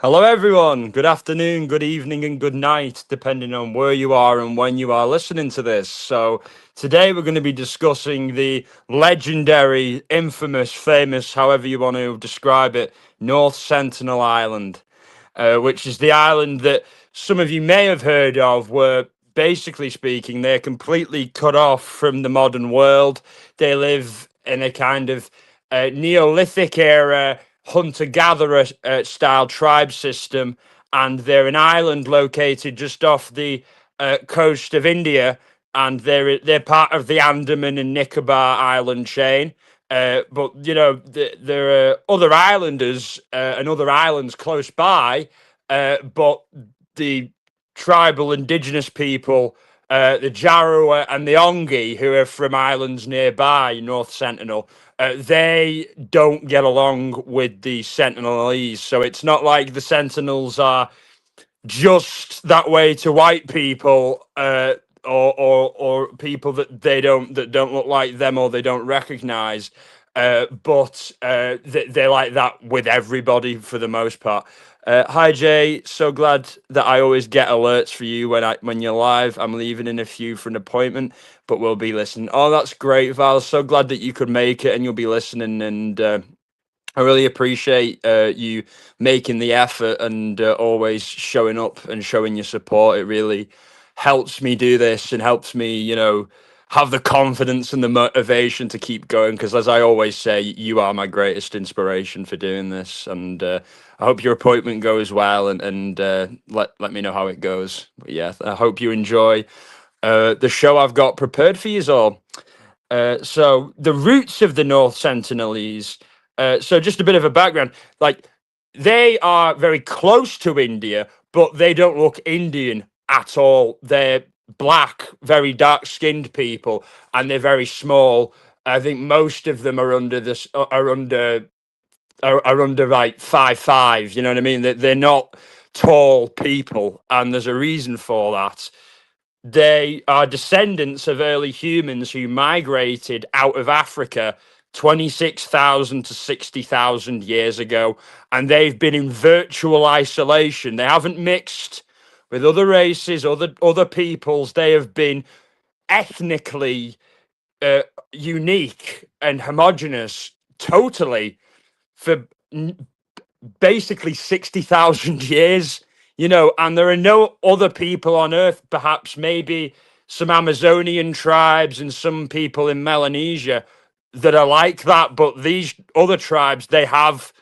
Hello, everyone. Good afternoon, good evening, and good night, depending on where you are and when you are listening to this. So, today we're going to be discussing the legendary, infamous, famous, however you want to describe it, North Sentinel Island, which is the island that some of you may have heard of, where basically speaking, they're completely cut off from the modern world. They live in a kind of Neolithic era hunter gatherer style tribe system, and they're an island located just off the coast of India, and they're part of the Andaman and Nicobar island chain. But there are other islanders and other islands close by, but the tribal indigenous people, the Jaroa and the Ongi, who are from islands nearby North Sentinel, they don't get along with the Sentinelese. So it's not like the Sentinels are just that way to white people, or people that don't look like them or they don't recognize. But they're like that with everybody for the most part. Hi Jay, so glad that I always get alerts for you when you're live. I'm leaving in a few for an appointment, but we'll be listening. Oh, that's great, Val. So glad that you could make it and you'll be listening. And I really appreciate you making the effort and always showing up and showing your support. It really helps me do this and helps me, have the confidence and the motivation to keep going. Because as I always say, you are my greatest inspiration for doing this. And I hope your appointment goes well, and let me know how it goes. But yeah, I hope you enjoy the show I've got prepared for you all. So the roots of the North Sentinelese. So just a bit of a background, like they are very close to India, but they don't look Indian at all. They're black, very dark-skinned people, and they're very small. I think most of them are under this are under like 5'5". You know what I mean? They're not tall people, and there's a reason for that. They are descendants of early humans who migrated out of Africa 26,000 to 60,000 years ago, and they've been in virtual isolation. They haven't mixed with other races, other peoples. They have been ethnically uh, unique and homogenous totally for basically 60,000 years, and there are no other people on Earth, perhaps maybe some Amazonian tribes and some people in Melanesia that are like that. But these other tribes, they have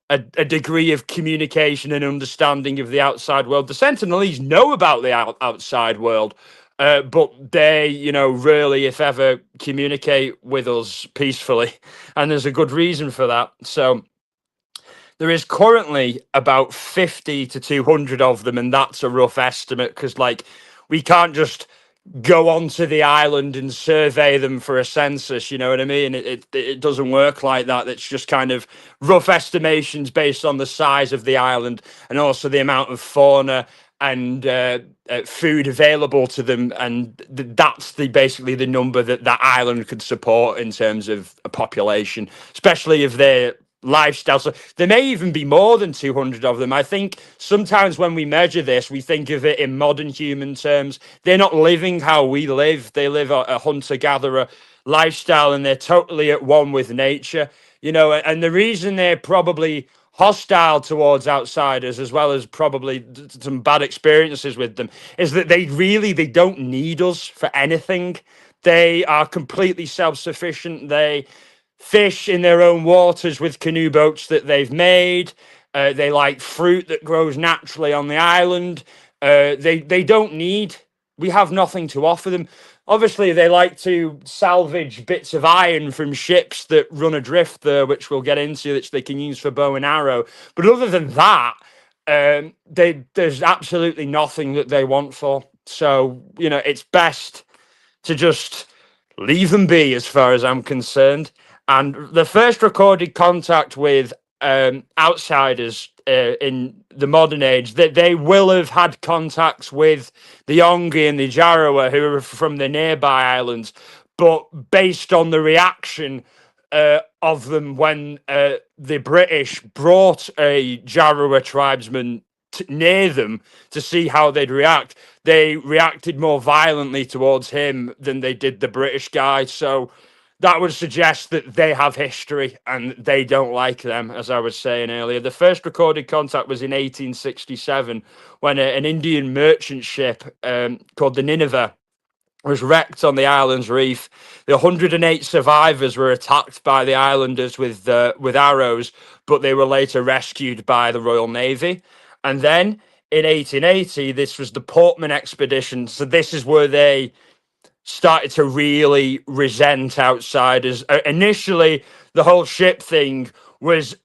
a degree of communication and understanding of the outside world. The Sentinelese know about the outside world, but they, really, if ever, communicate with us peacefully. And there's a good reason for that. So, there is currently about 50 to 200 of them, and that's a rough estimate because, like, we can't just go onto the island and survey them for a census. You know what I mean? It doesn't work like that. It's just kind of rough estimations based on the size of the island and also the amount of fauna and food available to them, and that's basically the number that that island could support in terms of a population, especially if they're lifestyle. So there may even be more than 200 of them. I think sometimes when we measure this, we think of it in modern human terms. They're not living how we live. They live a hunter-gatherer lifestyle, and they're totally at one with nature. And the reason they're probably hostile towards outsiders, as well as probably some bad experiences with them, is that they don't need us for anything. They are completely self-sufficient. They fish in their own waters with canoe boats that they've made. They like fruit that grows naturally on the island. They don't need. We have nothing to offer them. Obviously, they like to salvage bits of iron from ships that run adrift there, which we'll get into, which they can use for bow and arrow. But other than that, there's absolutely nothing that they want for. So, it's best to just leave them be as far as I'm concerned. And the first recorded contact with outsiders in the modern age, that they will have had contacts with the Ongi and the Jaroa, who are from the nearby islands. But based on the reaction of them when the British brought a Jarowa tribesman near them to see how they'd react. They reacted more violently towards him than they did the British guy. So that would suggest that they have history and they don't like them, as I was saying earlier. The first recorded contact was in 1867 when an Indian merchant ship called the Nineveh was wrecked on the island's reef. The 108 survivors were attacked by the islanders with arrows, but they were later rescued by the Royal Navy. And then in 1880, this was the Portman expedition. So this is where they started to really resent outsiders. Initially, the whole ship thing was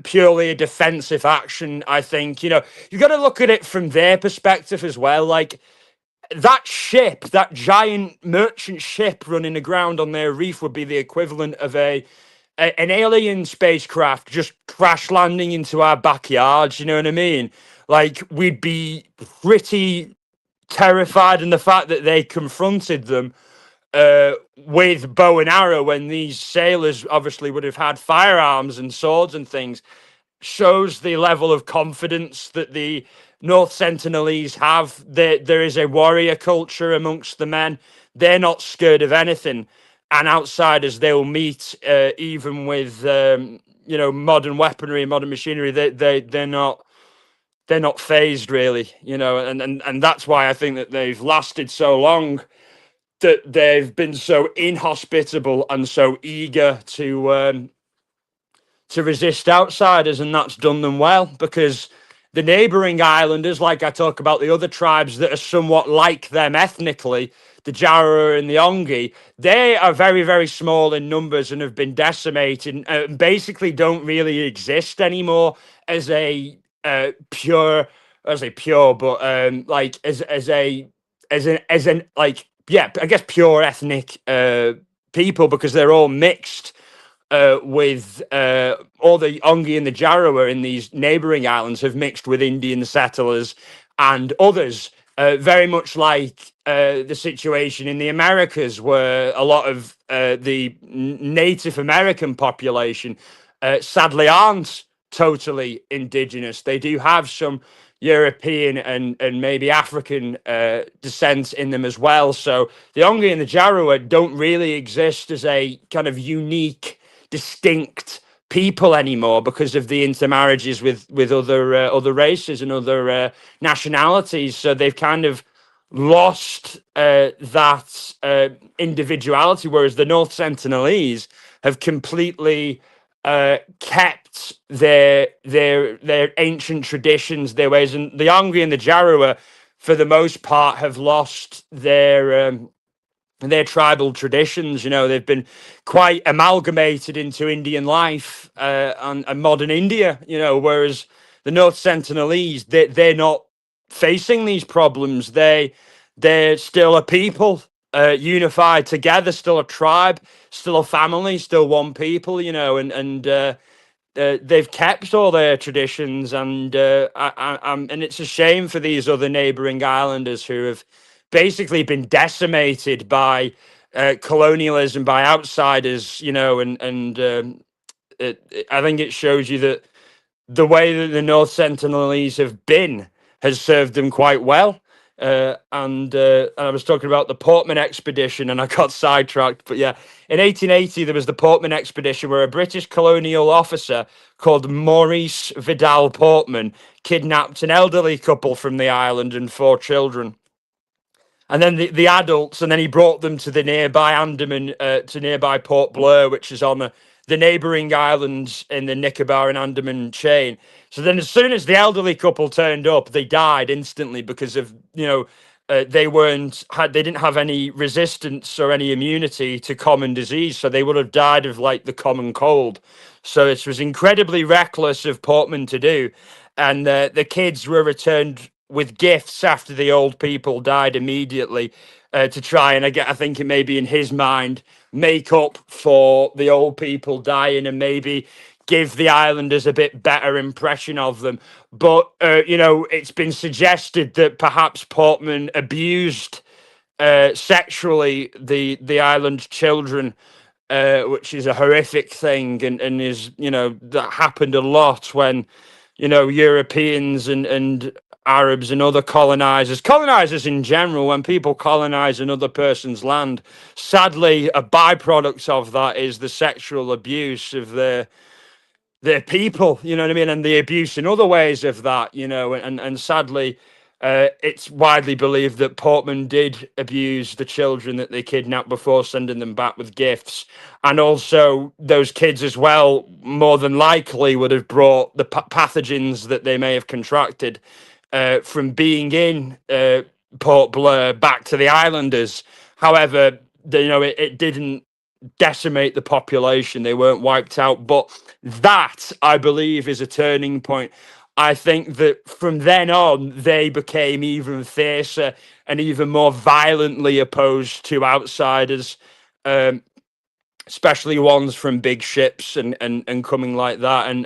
purely a defensive action. I think, you know, you've got to look at it from their perspective as well. Like, that ship, that giant merchant ship running aground on their reef would be the equivalent of an alien spacecraft just crash landing into our backyards. You know what I mean? Like, we'd be pretty terrified, and the fact that they confronted them with bow and arrow when these sailors obviously would have had firearms and swords and things shows the level of confidence that the North Sentinelese have. There is a warrior culture amongst the men. They're not scared of anything, and outsiders they'll meet, even with you know, modern weaponry and modern machinery. They're not phased really, you know, and that's why I think that they've lasted so long. That they've been so inhospitable and so eager to resist outsiders, and that's done them well, because the neighboring islanders, like I talk about the other tribes that are somewhat like them ethnically, the Jarowa and the Ongi, they are very, very small in numbers and have been decimated and basically don't really exist anymore as a pure, I say pure, but like as an like, yeah, I guess pure ethnic people, because they're all mixed with all the Ongi and the Jarowa in these neighboring islands have mixed with Indian settlers and others, very much like the situation in the Americas, where a lot of the Native American population sadly aren't totally indigenous. They do have some European and maybe African descent in them as well. So the Ongi and the Jarowa don't really exist as a kind of unique, distinct people anymore because of the intermarriages with other races and other nationalities. So they've kind of lost that individuality, whereas the North Sentinelese have completely kept their ancient traditions, their ways, and the Angri and the Jarowa, for the most part, have lost their tribal traditions. You know, they've been quite amalgamated into Indian life and modern India. You know, whereas the North Sentinelese, they're not facing these problems. They're still a people, unified together, still a tribe, still a family, still one people. You know, and they've kept all their traditions, and and it's a shame for these other neighboring islanders who have basically been decimated by colonialism, by outsiders. You know, I think it shows you that the way that the North Sentinelese have been has served them quite well. And I was talking about the Portman expedition and I got sidetracked. But yeah, in 1880, there was the Portman expedition where a British colonial officer called Maurice Vidal Portman kidnapped an elderly couple from the island and 4 children. And then the adults, and then he brought them to the nearby Andaman, to nearby Port Blair, which is on the neighbouring islands in the Nicobar and Andaman chain. So then, as soon as the elderly couple turned up, they died instantly because of, you know, they didn't have any resistance or any immunity to common disease, so they would have died of like the common cold. So it was incredibly reckless of Portman to do, and the kids were returned with gifts after the old people died immediately, to try and I think it may be in his mind make up for the old people dying and maybe give the islanders a bit better impression of them. But you know, it's been suggested that perhaps Portman abused sexually the island children which is a horrific thing, and is, that happened a lot when, Europeans and Arabs and other colonizers in general, when people colonize another person's land, sadly, a byproduct of that is the sexual abuse of their people, you know what I mean, and the abuse in other ways of that, and sadly, it's widely believed that Portman did abuse the children that they kidnapped before sending them back with gifts, and also those kids as well, more than likely, would have brought the pathogens that they may have contracted from being in Port Blair back to the islanders. However, it didn't decimate the population. They weren't wiped out. But that, I believe, is a turning point. I think that from then on, they became even fiercer and even more violently opposed to outsiders, um, especially ones from big ships and coming like that. And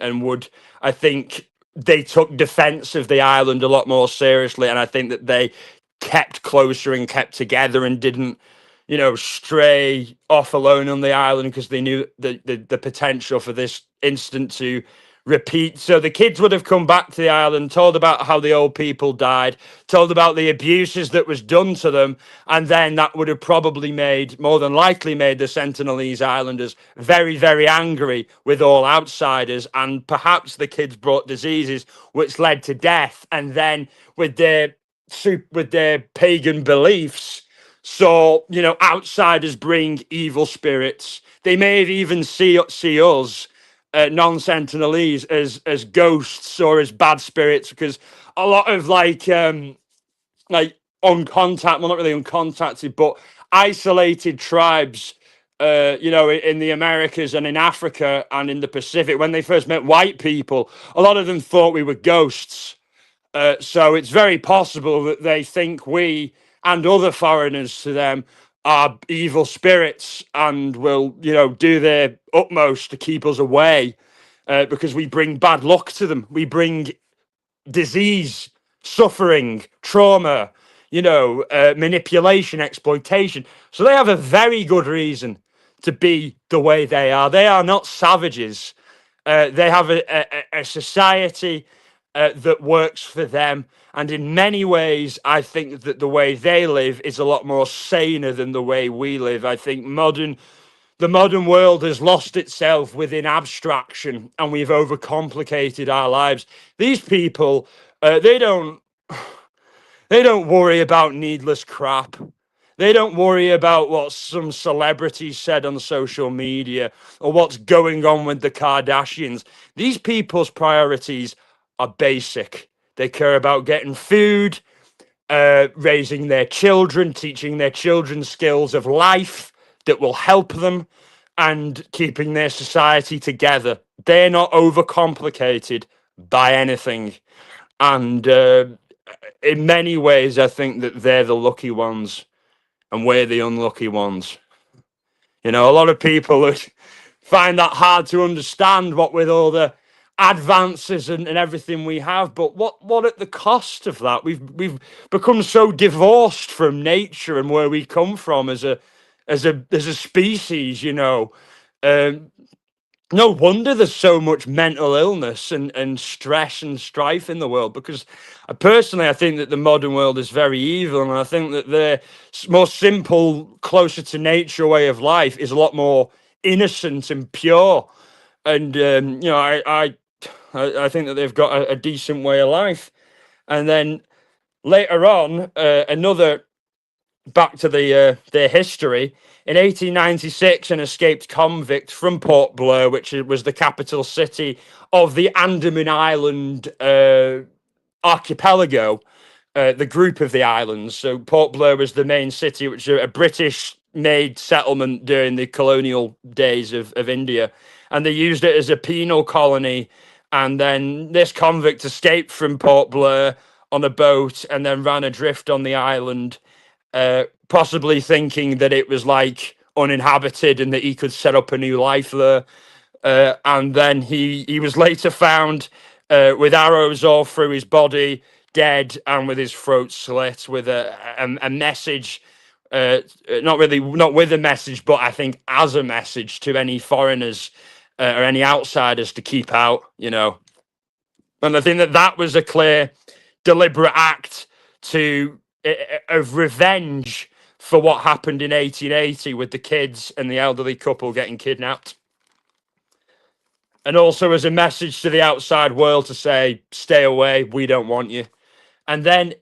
I think they took defense of the island a lot more seriously. And I think that they kept closer and kept together and didn't, stray off alone on the island, because they knew the potential for this incident to repeat. So the kids would have come back to the island, told about how the old people died, told about the abuses that was done to them, and then that would have probably more than likely made the Sentinelese Islanders very, very angry with all outsiders, and perhaps the kids brought diseases which led to death, and then with their pagan beliefs, so, outsiders bring evil spirits. They may have even see us, non-Sentinelese, as ghosts or as bad spirits, because a lot of like uncontact, well, not really uncontacted, but isolated tribes, in the Americas and in Africa and in the Pacific, when they first met white people, a lot of them thought we were ghosts. So it's very possible that they think we and other foreigners to them are evil spirits and will, do their utmost to keep us away, because we bring bad luck to them. We bring disease, suffering, trauma, manipulation, exploitation. So they have a very good reason to be the way they are. They are not savages. They have a society that works for them. And in many ways, I think that the way they live is a lot more saner than the way we live. I think the modern world has lost itself within abstraction, and we've overcomplicated our lives. These people, they don't worry about needless crap. They don't worry about what some celebrities said on social media or what's going on with the Kardashians. These people's priorities are basic. They care about getting food, raising their children, teaching their children skills of life that will help them, and keeping their society together. They're not overcomplicated by anything. And in many ways, I think that they're the lucky ones and we're the unlucky ones. A lot of people would find that hard to understand, what with all the advances and everything we have, but what at the cost of that? We've become so divorced from nature and where we come from as a species. No wonder there's so much mental illness and stress and strife in the world, because I think that the modern world is very evil, and I think that the more simple, closer to nature way of life is a lot more innocent and pure. And I think that they've got a decent way of life. And then later on, another, back to their history. In 1896, an escaped convict from Port Blair, which was the capital city of the Andaman Island archipelago, the group of the islands. So Port Blair was the main city, which was a British-made settlement during the colonial days of India. And they used it as a penal colony. And then this convict escaped from Port Blair on a boat and then ran adrift on the island, possibly thinking that it was like uninhabited and that he could set up a new life there. And then he was later found with arrows all through his body, dead, and with his throat slit, with a message not with a message, but I think as a message to any foreigners or any outsiders to keep out, And I think that was a clear, deliberate act of revenge for what happened in 1880 with the kids and the elderly couple getting kidnapped. And also as a message to the outside world to say, stay away, we don't want you. And then,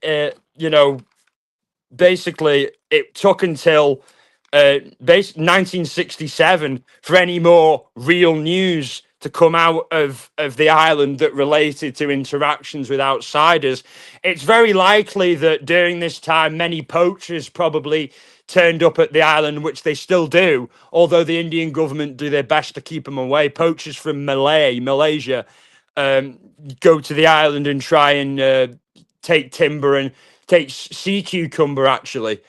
basically it took until 1967 for any more real news to come out of the island that related to interactions with outsiders. It's very likely that during this time many poachers probably turned up at the island, which they still do, although the Indian government do their best to keep them away. Poachers from Malaysia go to the island and try and take timber and take sea cucumber, actually,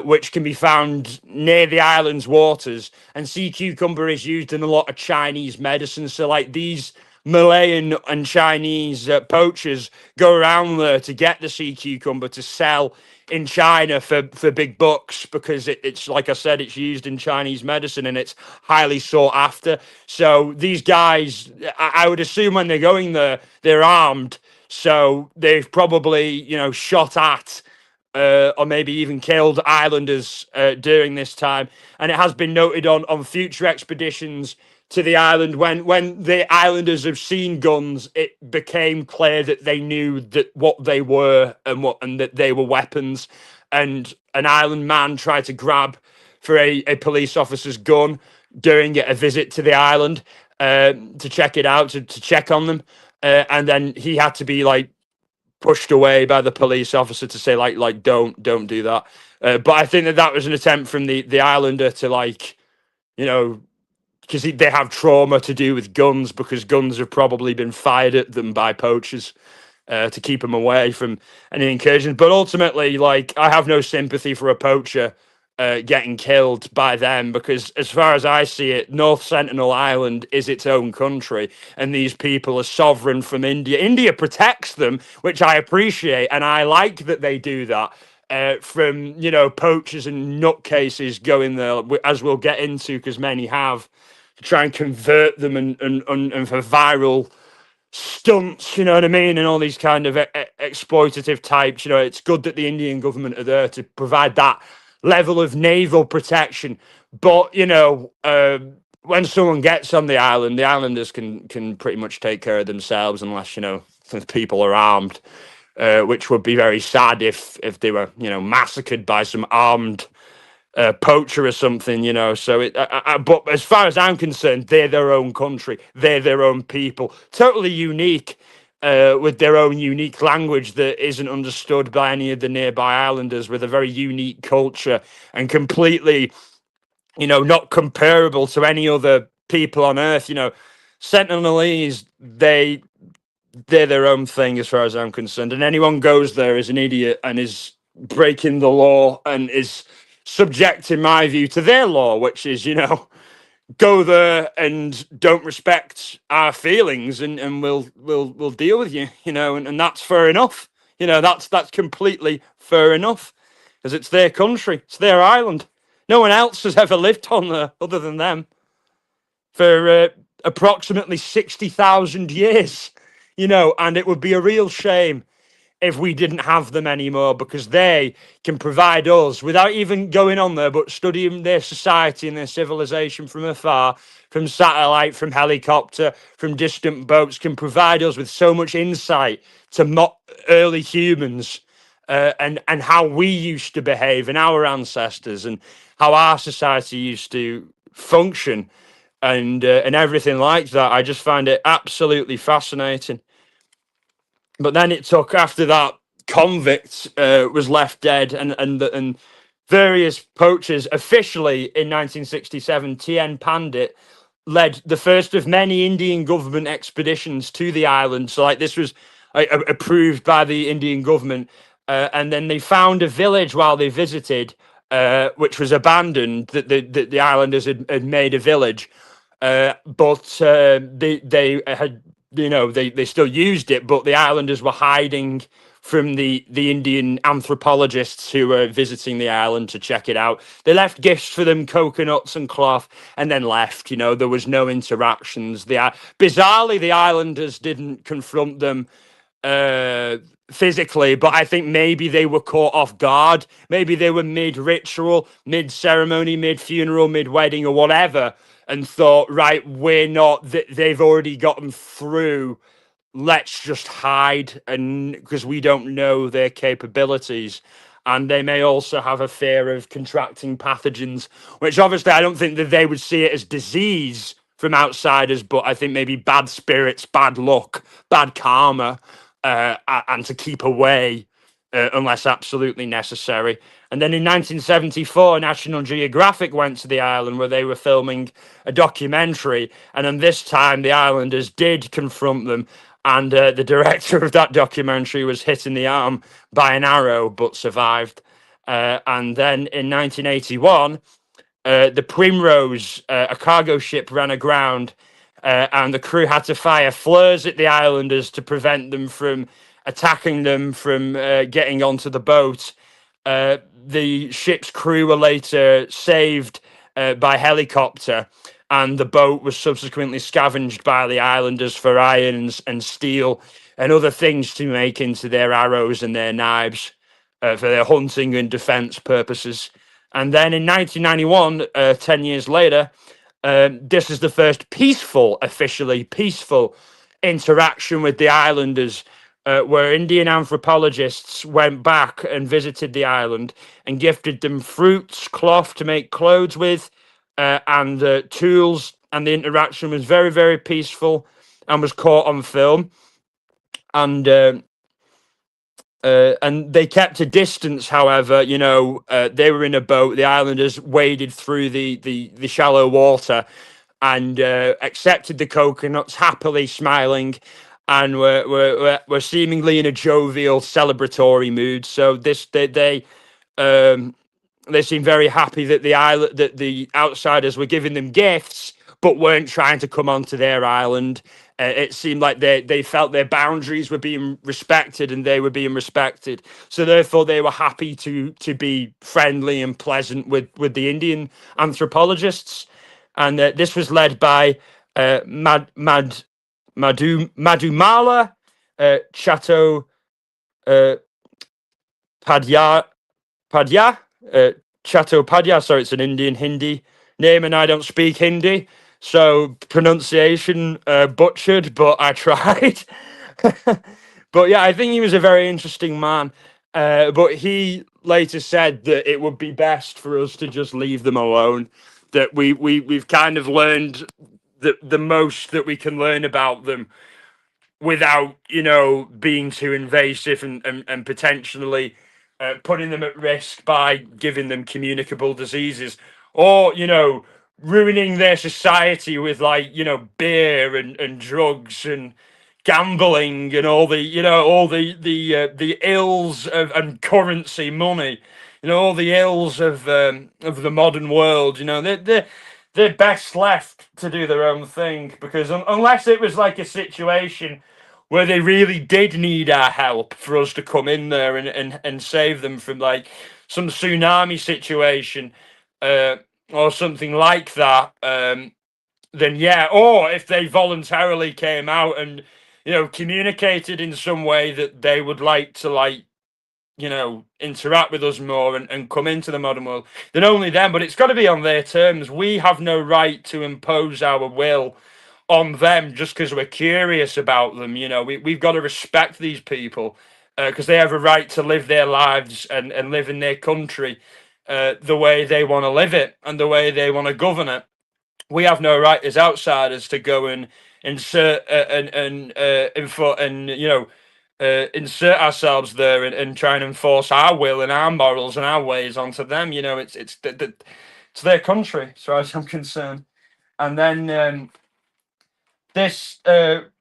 which can be found near the island's waters. And sea cucumber is used in a lot of Chinese medicine. So, like, these Malayan and Chinese poachers go around there to get the sea cucumber to sell in China for big bucks, because it's like I said, it's used in Chinese medicine and it's highly sought after. So these guys, I would assume when they're going there, they're armed. So they've probably, shot at or maybe even killed islanders during this time. And it has been noted on future expeditions to the island, when the islanders have seen guns, it became clear that they knew that what they were and that they were weapons. And an island man tried to grab for a police officer's gun during a visit to the island to check it out, to check on them. And then he had to be pushed away by the police officer to say don't do that. But I think that was an attempt from the islander to because they have trauma to do with guns, because guns have probably been fired at them by poachers to keep them away from any incursions. But ultimately, I have no sympathy for a poacher getting killed by them, because as far as I see it, North Sentinel Island is its own country, and these people are sovereign from India. India protects them, which I appreciate, and I like that they do that. From poachers and nutcases going there, as we'll get into, because many have, to try and convert them and for viral stunts, you know what I mean, and all these kind of exploitative types. It's good that the Indian government are there to provide that level of naval protection. But when someone gets on the island, the islanders can pretty much take care of themselves, unless the people are armed, which would be very sad if they were massacred by some armed poacher or something, So but as far as I'm concerned, they're their own country, they're their own people, totally unique, with their own unique language that isn't understood by any of the nearby islanders, with a very unique culture and completely, not comparable to any other people on Earth. Sentinelese, they're their own thing as far as I'm concerned, and anyone goes there is an idiot and is breaking the law and is subject, in my view, to their law, which is, go there and don't respect our feelings, and we'll deal with you, and that's fair enough. That's completely fair enough, because it's their country, it's their island. No one else has ever lived on there other than them for approximately 60,000 years, and it would be a real shame if we didn't have them anymore, because they can provide us, without even going on there, but studying their society and their civilization from afar, from satellite, from helicopter, from distant boats, can provide us with so much insight to early humans, and how we used to behave, and our ancestors, and how our society used to function, and everything like that. I just find it absolutely fascinating. But then it took, after that, convict was left dead, and various poachers. Officially in 1967, T.N. Pandit led the first of many Indian government expeditions to the island. So this was approved by the Indian government, and then they found a village while they visited, which was abandoned, that the islanders had made a village, but they had, they still used it, but the islanders were hiding from the Indian anthropologists who were visiting the island to check it out. They left gifts for them, coconuts and cloth, and then left. You know, there was no interactions. Bizarrely, the islanders didn't confront them uh physically, but I think maybe they were caught off guard. Maybe they were mid ritual, mid ceremony, mid funeral, mid wedding, or whatever, and thought, right, we're not they've already gotten through, let's just hide, and because we don't know their capabilities. And they may also have a fear of contracting pathogens, which obviously I don't think that they would see it as disease from outsiders, but I think maybe bad spirits, bad luck, bad karma, and to keep away unless absolutely necessary. And then in 1974, National Geographic went to the island where they were filming a documentary. And then this time, the islanders did confront them. And the director of that documentary was hit in the arm by an arrow, but survived. And then in 1981, the Primrose, a cargo ship, ran aground, and the crew had to fire flares at the islanders to prevent them from attacking them, from getting onto the boat. The ship's crew were later saved by helicopter, and the boat was subsequently scavenged by the islanders for irons and steel and other things to make into their arrows and their knives for their hunting and defense purposes. And then in 1991, 10 years later, this is the first peaceful, officially peaceful interaction with the islanders, where Indian anthropologists went back and visited the island and gifted them fruits, cloth to make clothes with, and tools. And the interaction was very, very peaceful and was caught on film. And they kept a distance, however. You know, they were in a boat. The islanders waded through the shallow water and accepted the coconuts happily, smiling, and were seemingly in a jovial, celebratory mood. So they seemed very happy that the outsiders were giving them gifts, but weren't trying to come onto their island. It seemed like they felt their boundaries were being respected and they were being respected. So therefore, they were happy to be friendly and pleasant with the Indian anthropologists. And this was led by Madhumala Chato Padya Chattopadhyay. Sorry, it's an Indian Hindi name, and I don't speak Hindi, so pronunciation butchered, but I tried. But yeah, I think he was a very interesting man. But he later said that it would be best for us to just leave them alone. That we've kind of learned the most that we can learn about them without, you know, being too invasive and potentially putting them at risk by giving them communicable diseases, or, you know, ruining their society with, like, you know, beer and drugs and gambling and all the, you know, all the ills of and currency, money, you know, all the ills of the modern world. You know, they're best left to do their own thing, because unless it was like a situation where they really did need our help for us to come in there and save them from, like, some tsunami situation or something like that, then yeah. Or if they voluntarily came out and, you know, communicated in some way that they would like to, like, you know, interact with us more and come into the modern world, then only then. But it's got to be on their terms. We have no right to impose our will on them just because we're curious about them. You know, we've got to respect these people because they have a right to live their lives and live in their country the way they want to live it and the way they want to govern it. We have no right as outsiders to go and insert and you know, insert ourselves there and try and enforce our will and our morals and our ways onto them. You know, it's their country, as far as I'm concerned. And then this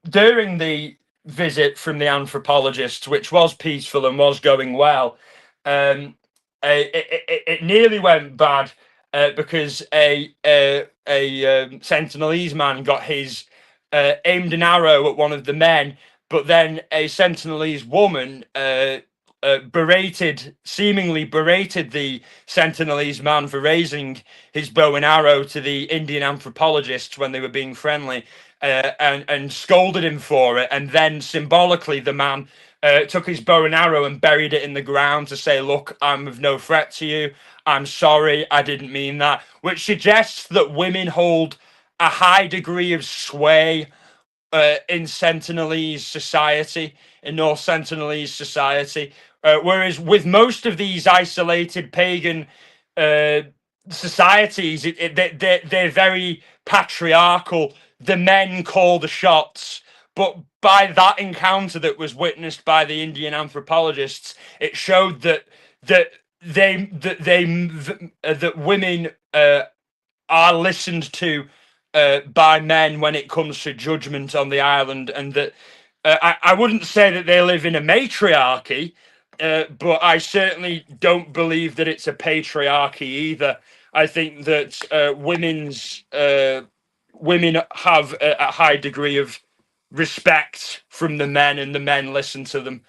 during the visit from the anthropologists, which was peaceful and was going well, it nearly went bad because a Sentinelese man got his aimed an arrow at one of the men, but then a Sentinelese woman seemingly berated the Sentinelese man for raising his bow and arrow to the Indian anthropologists when they were being friendly, and scolded him for it. And then symbolically, the man took his bow and arrow and buried it in the ground to say, "Look, I'm of no threat to you. I'm sorry, I didn't mean that," which suggests that women hold a high degree of sway in Sentinelese society, in North Sentinelese society. Whereas with most of these isolated pagan uh, societies, they're very patriarchal. The men call the shots. But by that encounter that was witnessed by the Indian anthropologists, it showed that that women are listened to by men when it comes to judgment on the island, and that I wouldn't say that they live in a matriarchy, but I certainly don't believe that it's a patriarchy either. I think that women have a high degree of respect from the men, and the men listen to them.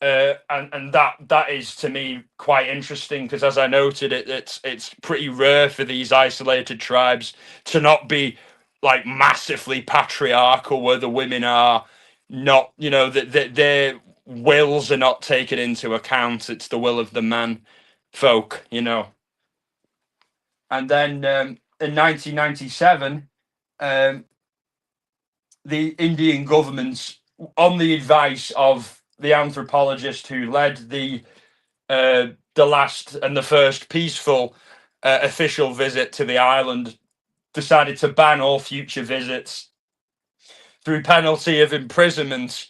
And that is to me quite interesting, because as I noted, it's pretty rare for these isolated tribes to not be like massively patriarchal, where the women are not, that their wills are not taken into account. It's the will of the man folk. And then in 1997, um, the Indian government, on the advice of the anthropologist who led the last and the first peaceful official visit to the island, decided to ban all future visits through penalty of imprisonment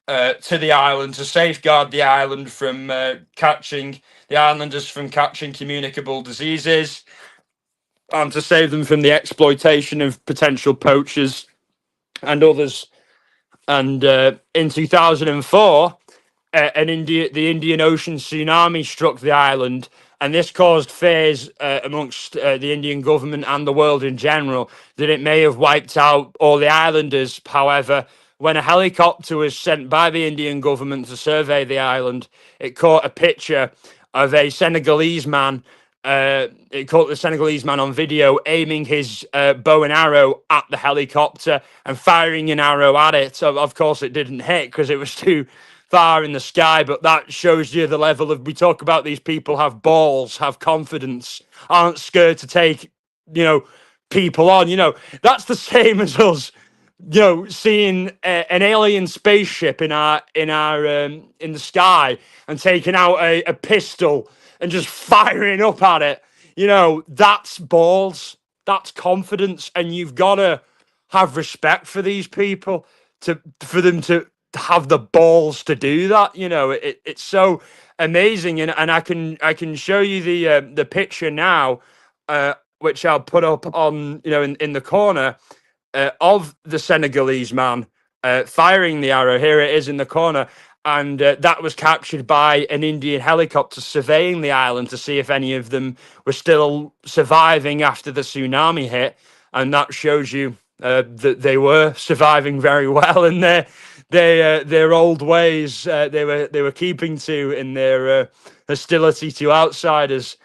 to the island, to safeguard the island from catching the islanders from catching communicable diseases, and to save them from the exploitation of potential poachers and others. And in 2004, the Indian Ocean tsunami struck the island, and this caused fears amongst the Indian government and the world in general that it may have wiped out all the islanders. However, when a helicopter was sent by the Indian government to survey the island, it caught a picture of a Senegalese man. It caught the Senegalese man on video aiming his bow and arrow at the helicopter and firing an arrow at it. So, of course, it didn't hit because it was too far in the sky. But that shows you the level of, we talk about these people have balls, have confidence, aren't scared to take, people on. That's the same as us, seeing an alien spaceship in the sky and taking out a pistol and just firing up at it. That's balls, that's confidence, and you've got to have respect for these people for them to have the balls to do that. It's so amazing, and I can show you the picture now, which I'll put up on in the corner, of the Senegalese man firing the arrow. Here it is in the corner. And that was captured by an Indian helicopter surveying the island to see if any of them were still surviving after the tsunami hit. And that shows you that they were surviving very well in their old ways. They were keeping to in their hostility to outsiders.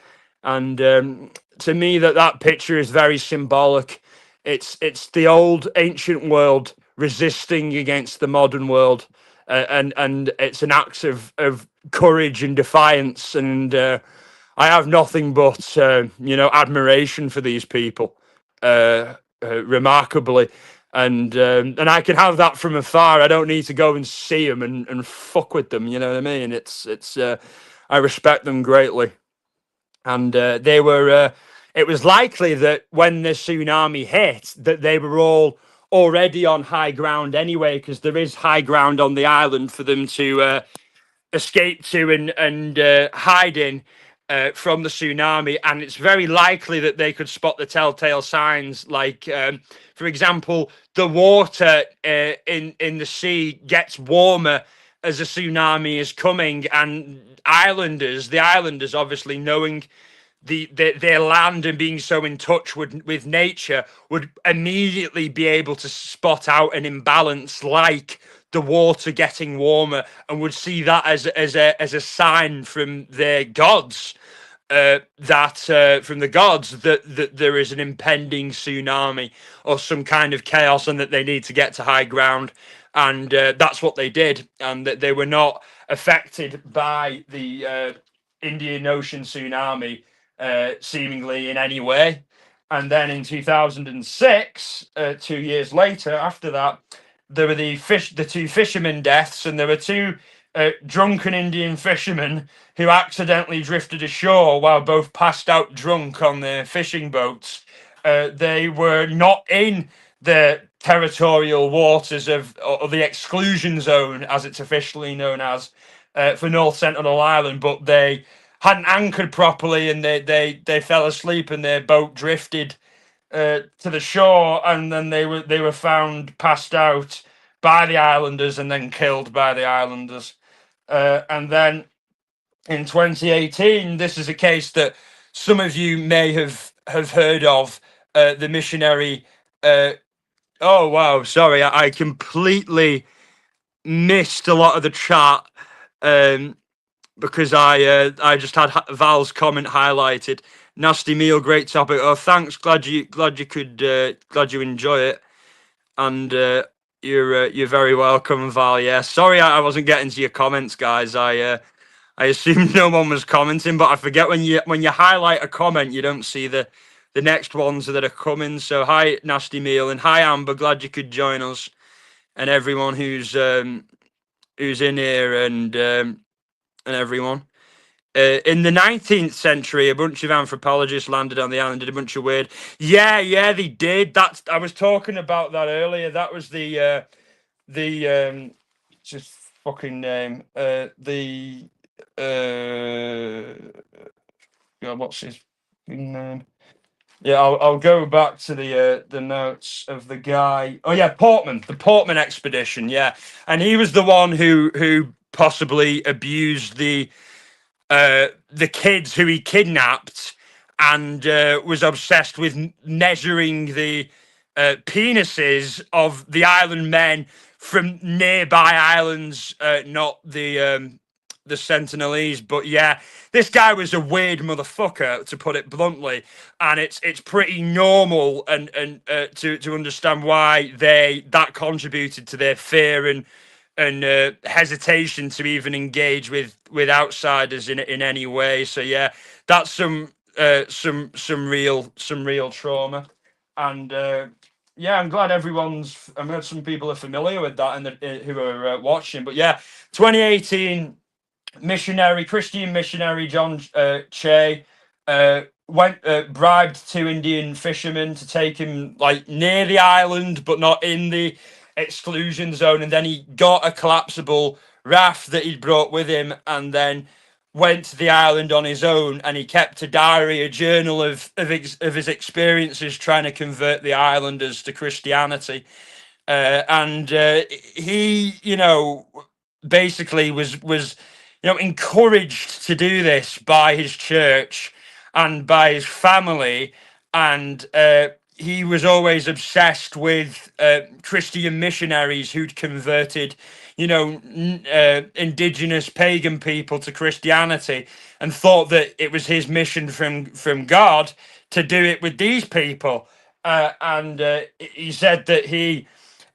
And to me, that picture is very symbolic. It's the old ancient world resisting against the modern world. And it's an act of courage and defiance, and I have nothing but admiration for these people, remarkably, and I can have that from afar. I don't need to go and see them and fuck with them. You know what I mean? It's I respect them greatly, and they were. It was likely that when the tsunami hit, that they were all already on high ground anyway, because there is high ground on the island for them to escape to and hide in from the tsunami. And it's very likely that they could spot the telltale signs, like, for example, the water in the sea gets warmer as a tsunami is coming, and the islanders obviously knowing their land and being so in touch with nature would immediately be able to spot out an imbalance, like the water getting warmer, and would see that as a sign from their gods, from the gods, that there is an impending tsunami or some kind of chaos, and that they need to get to high ground. And that's what they did, and that they were not affected by the Indian Ocean tsunami seemingly in any way. And then in 2006, 2 years later, after that, there were the two fishermen deaths, and there were two drunken Indian fishermen who accidentally drifted ashore while both passed out drunk on their fishing boats. They were not in the territorial waters of, or the exclusion zone, as it's officially known as, for North Sentinel Island, but they hadn't anchored properly, and they fell asleep, and their boat drifted to the shore, and then they were found passed out by the islanders and then killed by the islanders. And then in 2018, this is a case that some of you may have heard of, the missionary. Oh wow, sorry, I completely missed a lot of the chat. Because I just had Val's comment highlighted. Nasty meal, great topic. Oh, thanks. Glad you enjoy it, and you're very welcome, Val. Yeah, sorry I wasn't getting to your comments, guys. I assumed no one was commenting, but I forget when you highlight a comment, you don't see the next ones that are coming. So hi, Nasty meal, and hi, Amber. Glad you could join us, and everyone who's in here, and everyone. In the 19th century, a bunch of anthropologists landed on the island, did a bunch of weird. Yeah, they did. I was talking about that earlier. That was the just fucking name. God, what's his name? Yeah, I'll go back to the notes of the guy. Oh yeah, Portman, the Portman expedition. Yeah, and he was the one who possibly abused the kids who he kidnapped, and was obsessed with measuring the penises of the island men from nearby islands, not the Sentinelese. But yeah, this guy was a weird motherfucker, to put it bluntly, and it's pretty normal and to understand why that contributed to their fear and hesitation to even engage with outsiders in any way. So yeah, that's some real trauma, and yeah, I'm glad I'm glad some people are familiar with that, and who are watching. But yeah, 2018 Christian missionary John Che bribed two Indian fishermen to take him like near the island, but not in the exclusion zone, and then he got a collapsible raft that he'd brought with him, and then went to the island on his own, and he kept a diary, a journal of his experiences trying to convert the islanders to Christianity. And he, basically was encouraged to do this by his church and by his family, and he was always obsessed with Christian missionaries who'd converted, indigenous pagan people to Christianity, and thought that it was his mission from God to do it with these people. And he said that he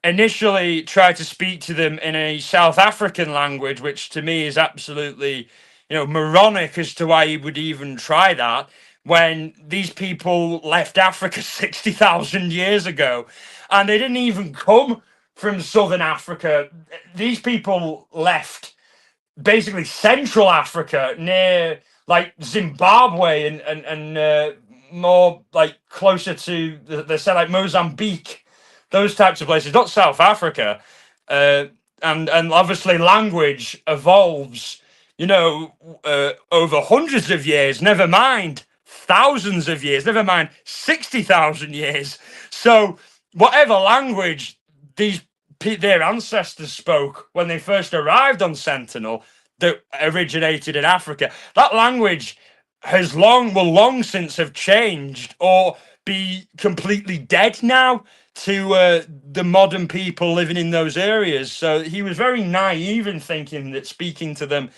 initially tried to speak to them in a South African language, which to me is absolutely, moronic as to why he would even try that, when these people left Africa 60,000 years ago, and they didn't even come from Southern Africa. These people left basically Central Africa, near like Zimbabwe, and more like closer to they say like Mozambique, those types of places, not South Africa. And obviously language evolves, over hundreds of years, never mind thousands of years, never mind 60,000 years. So whatever language their ancestors spoke when they first arrived on Sentinel, that originated in Africa, that language will long since have changed or be completely dead now. the modern people living in those areas. So he was very naive in thinking that speaking to them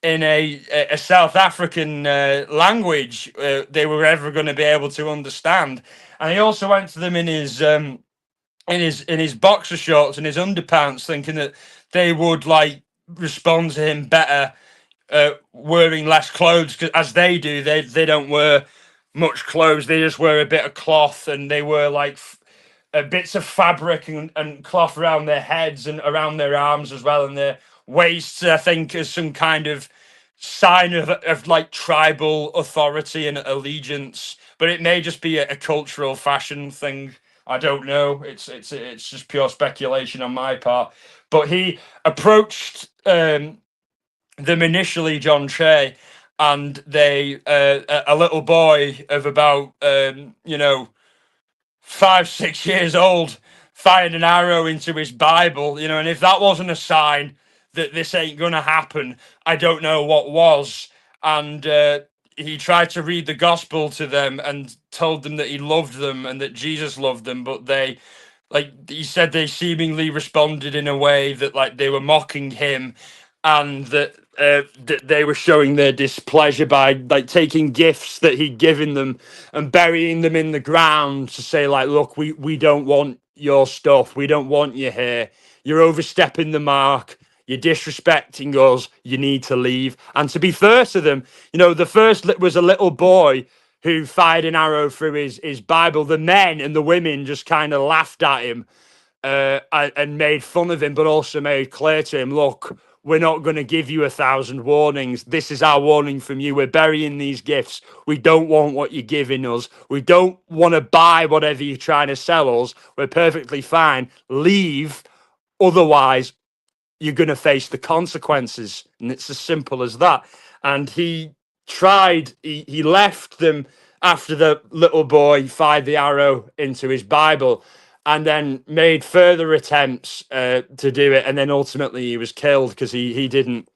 in a South African language they were ever going to be able to understand. And he also went to them in his boxer shorts and his underpants, thinking that they would like respond to him better wearing less clothes, 'cause as they do, they don't wear much clothes. They just wear a bit of cloth, and they wear like bits of fabric and cloth around their heads and around their arms as well, and their waists, I think, as some kind of sign of like tribal authority and allegiance. But it may just be a cultural fashion thing. I don't know. It's just pure speculation on my part. But he approached them initially, John Che, and they a little boy of about 5, 6 years old fired an arrow into his Bible, and if that wasn't a sign that this ain't gonna happen, I don't know what was. And he tried to read the gospel to them and told them that he loved them and that Jesus loved them, but they, like he said, they seemingly responded in a way that like they were mocking him, and that they were showing their displeasure by like taking gifts that he'd given them and burying them in the ground to say like, look, we don't want your stuff, we don't want you here, you're overstepping the mark, you're disrespecting us, you need to leave. And to be fair to them, the first was a little boy who fired an arrow through his Bible. The men and the women just kind of laughed at him and made fun of him, but also made clear to him, look, we're not going to give you 1,000 warnings. This is our warning from you. We're burying these gifts. We don't want what you're giving us. We don't want to buy whatever you're trying to sell us. We're perfectly fine. Leave. Otherwise, you're going to face the consequences. And it's as simple as that. And he left them after the little boy fired the arrow into his Bible, and then made further attempts to do it. And then ultimately he was killed because he didn't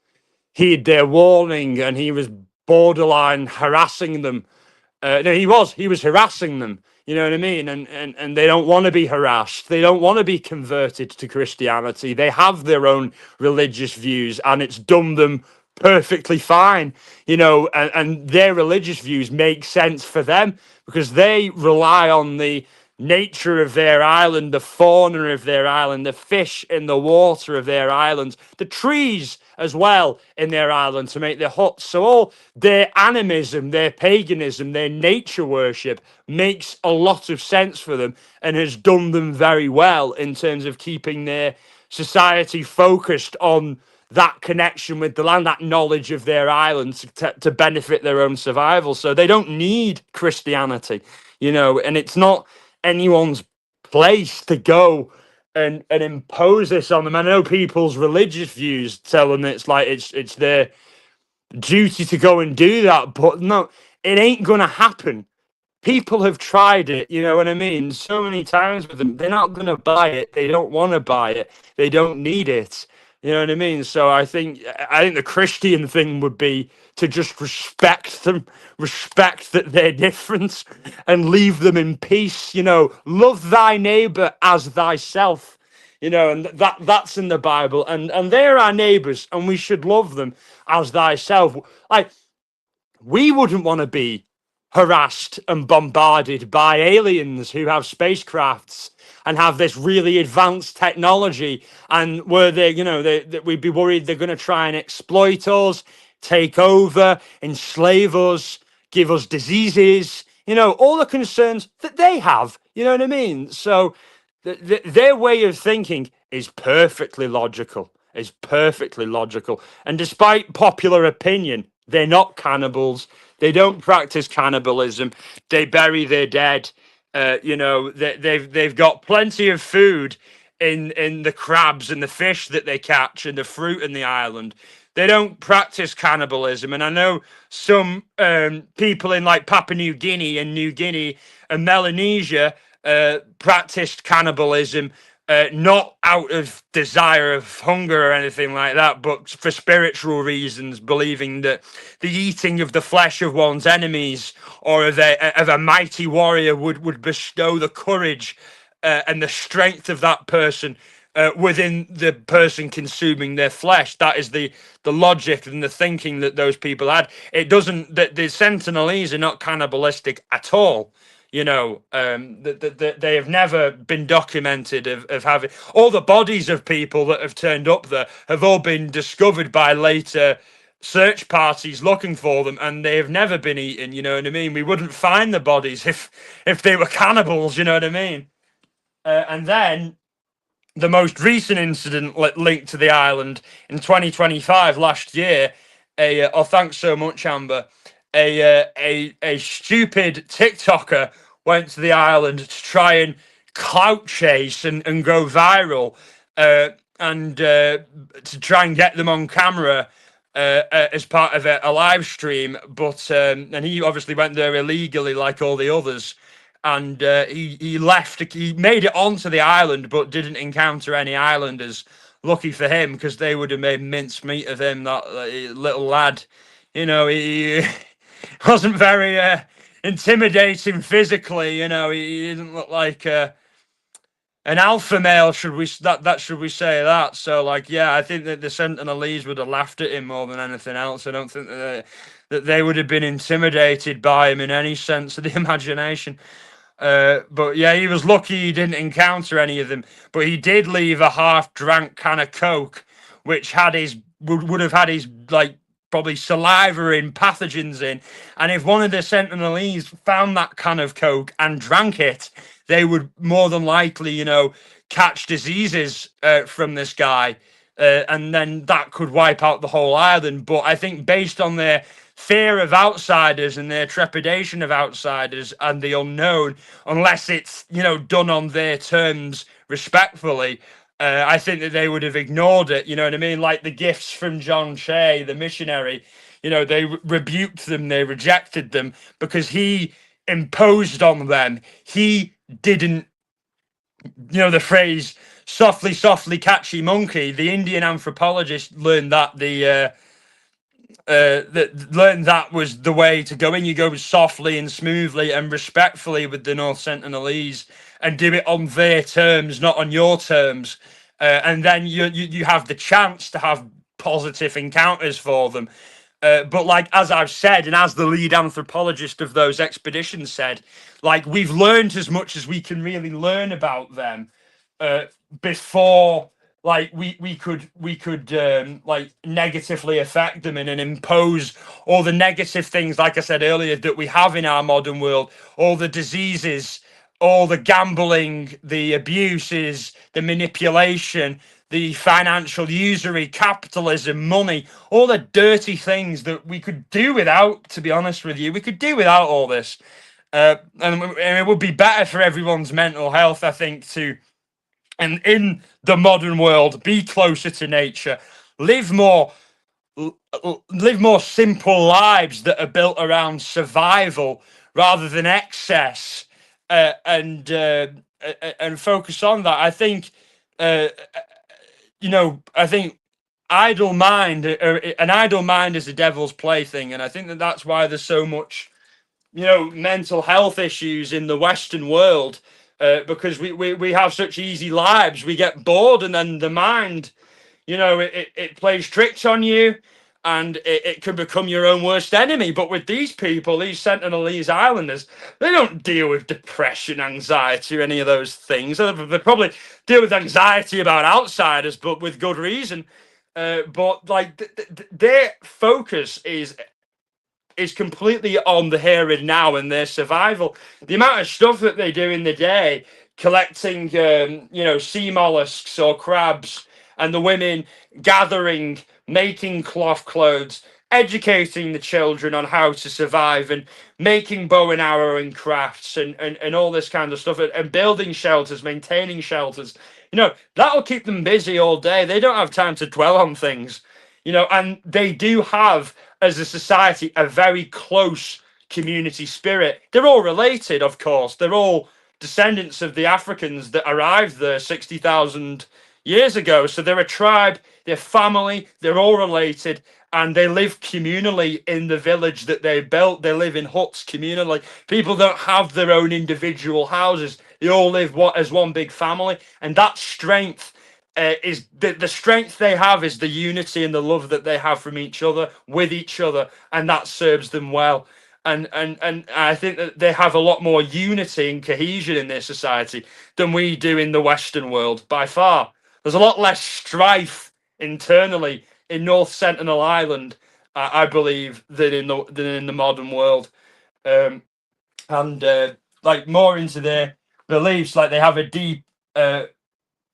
heed their warning, and he was borderline harassing them. No, he was harassing them. You know what I mean? And they don't want to be harassed. They don't want to be converted to Christianity. They have their own religious views, and it's done them perfectly fine. And their religious views make sense for them because they rely on the nature of their island, the fauna of their island, the fish in the water of their island, the trees as well in their island to make their huts. So all their animism, their paganism, their nature worship makes a lot of sense for them and has done them very well in terms of keeping their society focused on that connection with the land, that knowledge of their island to benefit their own survival. So they don't need Christianity, and it's not anyone's place to go and impose this on them. I know people's religious views tell them it's like it's their duty to go and do that, but no, it ain't gonna happen. People have tried it, you know what I mean, so many times with them. They're not gonna buy it. They don't want to buy it. They don't need it. You know what I mean? So I think the Christian thing would be to just respect them, respect that they're different, and leave them in peace. Love thy neighbor as thyself. And that's in the Bible, and they're our neighbors, and we should love them as thyself. Like, we wouldn't want to be harassed and bombarded by aliens who have spacecrafts and have this really advanced technology, and where we'd be worried they're going to try and exploit us, take over, enslave us, give us diseases, all the concerns that they have, you know what I mean? So their way of thinking is perfectly logical, and despite popular opinion, they're not cannibals. They don't practice cannibalism. They bury their dead. They've got plenty of food in the crabs and the fish that they catch and the fruit in the island. They don't practice cannibalism. And I know some people in like Papua New Guinea and Melanesia practiced cannibalism, not out of desire of hunger or anything like that, but for spiritual reasons, believing that the eating of the flesh of one's enemies or of a mighty warrior would bestow the courage and the strength of that person within the person consuming their flesh. That is the logic and the thinking that those people had. It doesn't that the Sentinelese are not cannibalistic at all. You know, they have never been documented of having all the bodies of people that have turned up there have all been discovered by later search parties looking for them, and they have never been eaten. You know what I mean? We wouldn't find the bodies if they were cannibals. You know what I mean? And then the most recent incident linked to the island in 2025 last year. Oh, thanks so much, Amber. A stupid TikToker went to the island to try and clout chase and go viral, and to try and get them on camera as part of a live stream. But and he obviously went there illegally, like all the others. And he left. He made it onto the island, but didn't encounter any islanders. Lucky for him, because they would have made mincemeat of him. That little lad, you know, he wasn't very intimidating physically. You know, he didn't look like an alpha male. Should we say that? So, like, yeah, I think that the Sentinelese would have laughed at him more than anything else. I don't think that they would have been intimidated by him in any sense of the imagination. But yeah, he was lucky he didn't encounter any of them. But he did leave a half-drank can of Coke, which had would have had his, like, probably saliva in, pathogens in. And if one of the Sentinelese found that can of Coke and drank it, they would more than likely, you know, catch diseases from this guy. And then that could wipe out the whole island. But I think based on their fear of outsiders and their trepidation of outsiders and the unknown, unless it's, you know, done on their terms respectfully, I think that they would have ignored it. You know what I mean? Like the gifts from John Shea, the missionary, you know, they rebuked them, they rejected them because he imposed on them. He didn't, you know, the phrase softly, softly, catchy monkey. The Indian anthropologist learned that learned that was the way to go in. You go softly and smoothly and respectfully with the North Sentinelese and do it on their terms, not on your terms. And then you have the chance to have positive encounters for them. But like, as I've said, and as the lead anthropologist of those expeditions said, like, we've learned as much as we can really learn about them before, like, we could like negatively affect them and impose all the negative things, like I said earlier, that we have in our modern world, all the diseases, all the gambling, the abuses, the manipulation, the financial usury, capitalism, money, all the dirty things that we could do without, to be honest with you. We could do without all this. And it would be better for everyone's mental health, I think, to, and in the modern world, be closer to nature, live more simple lives that are built around survival rather than excess, and focus on that. I think, you know, I think an idle mind is a devil's plaything, and I think that that's why there's so much, you know, mental health issues in the Western world, because we have such easy lives. We get bored, and then the mind, you know, it plays tricks on you, and it can become your own worst enemy. But with these people, these Sentinelese Islanders, they don't deal with depression, anxiety, or any of those things. They probably deal with anxiety about outsiders, but with good reason. But like their focus is completely on the here and now and their survival. The amount of stuff that they do in the day, collecting, you know, sea mollusks or crabs, and the women gathering, making cloth clothes, educating the children on how to survive, and making bow and arrow crafts, and all this kind of stuff, and building shelters, maintaining shelters. You know, that'll keep them busy all day. They don't have time to dwell on things, you know, and they do have, as a society, a very close community spirit. They're all related, of course. They're all descendants of the Africans that arrived there 60,000 years ago. So they're a tribe, they're family, they're all related, and they live communally in the village that they built. They live in huts communally. People don't have their own individual houses. They all live as one big family, and that strength is the strength they have is the unity and the love that they have from each other with each other, and that serves them well. And I think that they have a lot more unity and cohesion in their society than we do in the Western world by far. There's a lot less strife internally in North Sentinel Island, I believe, than in the modern world. Um, and like more into their beliefs, like they have a deep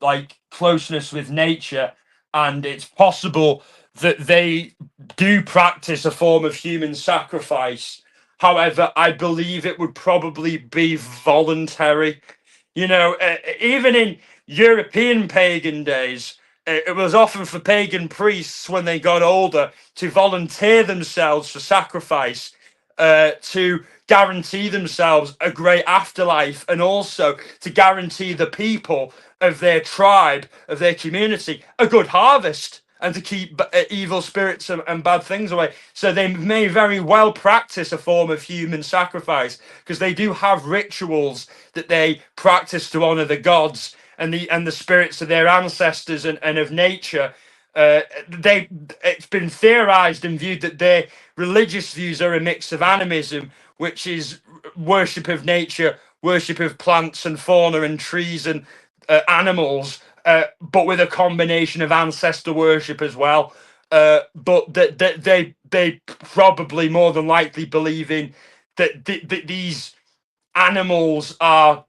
like closeness with nature, and it's possible that they do practice a form of human sacrifice. However, I believe it would probably be voluntary. You know, even in European pagan days, it was often for pagan priests when they got older to volunteer themselves for sacrifice, to guarantee themselves a great afterlife, and also to guarantee the people of their tribe, of their community, a good harvest, and to keep evil spirits and bad things away. So they may very well practice a form of human sacrifice, because they do have rituals that they practice to honor the gods and the spirits of their ancestors and of nature. It's been theorized and viewed that their religious views are a mix of animism, which is worship of nature, worship of plants and fauna and trees and animals, but with a combination of ancestor worship as well. But that they probably more than likely believe in that these animals are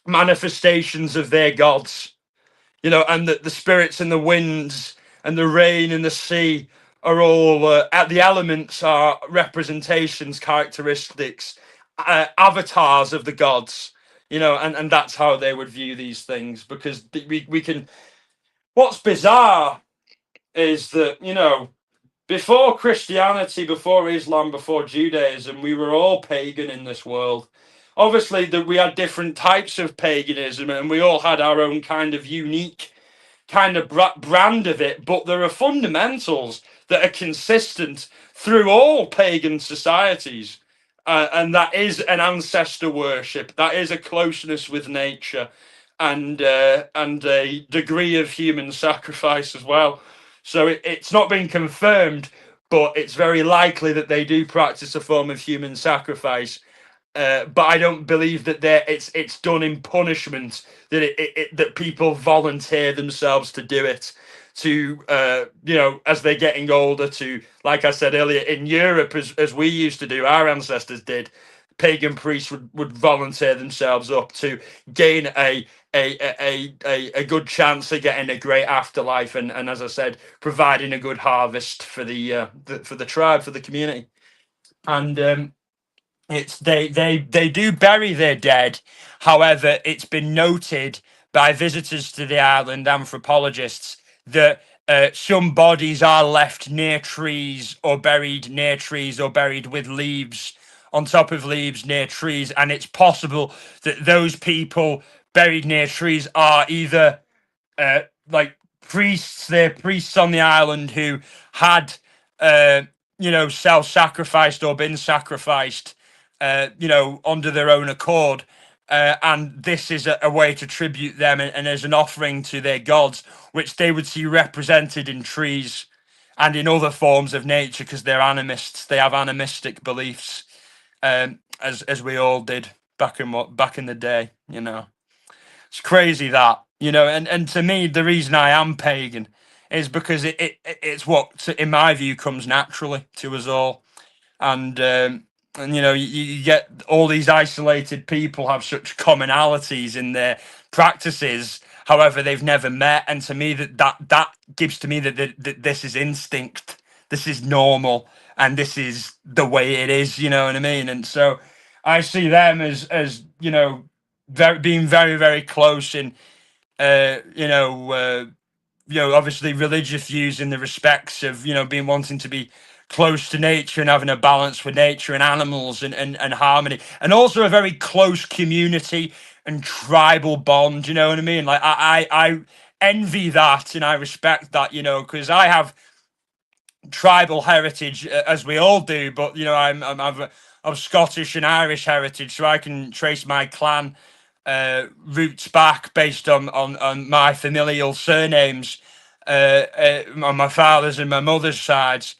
manifestations of their gods, you know, and that the spirits and the winds and the rain and the sea are all the elements are representations, characteristics, avatars of the gods, you know, and that's how they would view these things. Because we can, what's bizarre is that, you know, before Christianity, before Islam, before Judaism, we were all pagan in this world. Obviously, that we had different types of paganism, and we all had our own kind of unique kind of brand of it. But there are fundamentals that are consistent through all pagan societies, and that is an ancestor worship. That is a closeness with nature, and a degree of human sacrifice as well. So it's not been confirmed, but it's very likely that they do practice a form of human sacrifice. But I don't believe that it's done in punishment. That that people volunteer themselves to do it. To you know, as they're getting older, to, like I said earlier, in Europe, as we used to do, our ancestors did. Pagan priests would volunteer themselves up to gain a good chance of getting a great afterlife, and as I said, providing a good harvest for the tribe, for the community. And it's they do bury their dead. However, it's been noted by visitors to the island, anthropologists, that some bodies are left near trees, or buried near trees, or buried with leaves on top of leaves near trees, and it's possible that those people buried near trees are either uh, like priests. They're priests on the island who had, you know, self-sacrificed or been sacrificed, you know, under their own accord. And this is a way to tribute them, and as an offering to their gods, which they would see represented in trees and in other forms of nature, because they're animists. They have animistic beliefs, as we all did back in the day. You know, it's crazy that, you know, and to me, the reason I am pagan is because it's what, in my view, comes naturally to us all. And you know, you get all these isolated people have such commonalities in their practices, however they've never met. And to me, that gives to me that this is instinct, this is normal, and this is the way it is, you know what I mean? And so I see them as you know, being very, very close in you know, obviously religious views in the respects of, you know, being wanting to be close to nature and having a balance with nature and animals, and harmony, and also a very close community and tribal bond, you know what I mean? Like I envy that, and I respect that, you know, because I have tribal heritage, as we all do, but you know, I'm of Scottish and Irish heritage, so I can trace my clan roots back based on my familial surnames on my father's and my mother's sides.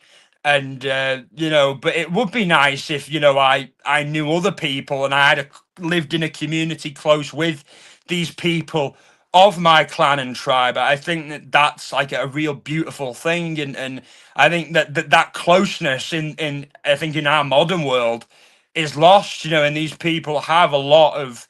And but it would be nice if I knew other people and lived in a community close with these people of my clan and tribe. I think that's like a real beautiful thing, and I think that closeness in I think in our modern world is lost. And these people have a lot of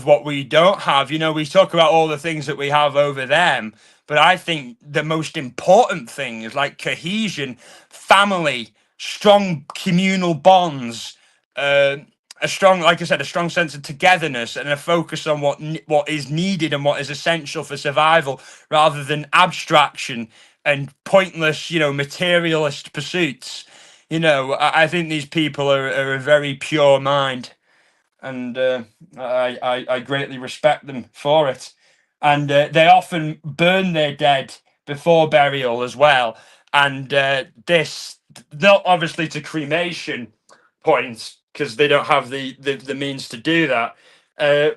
what we don't have. We talk about all the things that we have over them, but I think the most important thing is like cohesion, family, strong communal bonds, a strong, like I said, a strong sense of togetherness and a focus on what is needed and what is essential for survival, rather than abstraction and pointless, materialist pursuits. I think these people are a very pure mind, and I greatly respect them for it. And they often burn their dead before burial as well. And this, not obviously to cremation points, because they don't have the means to do that,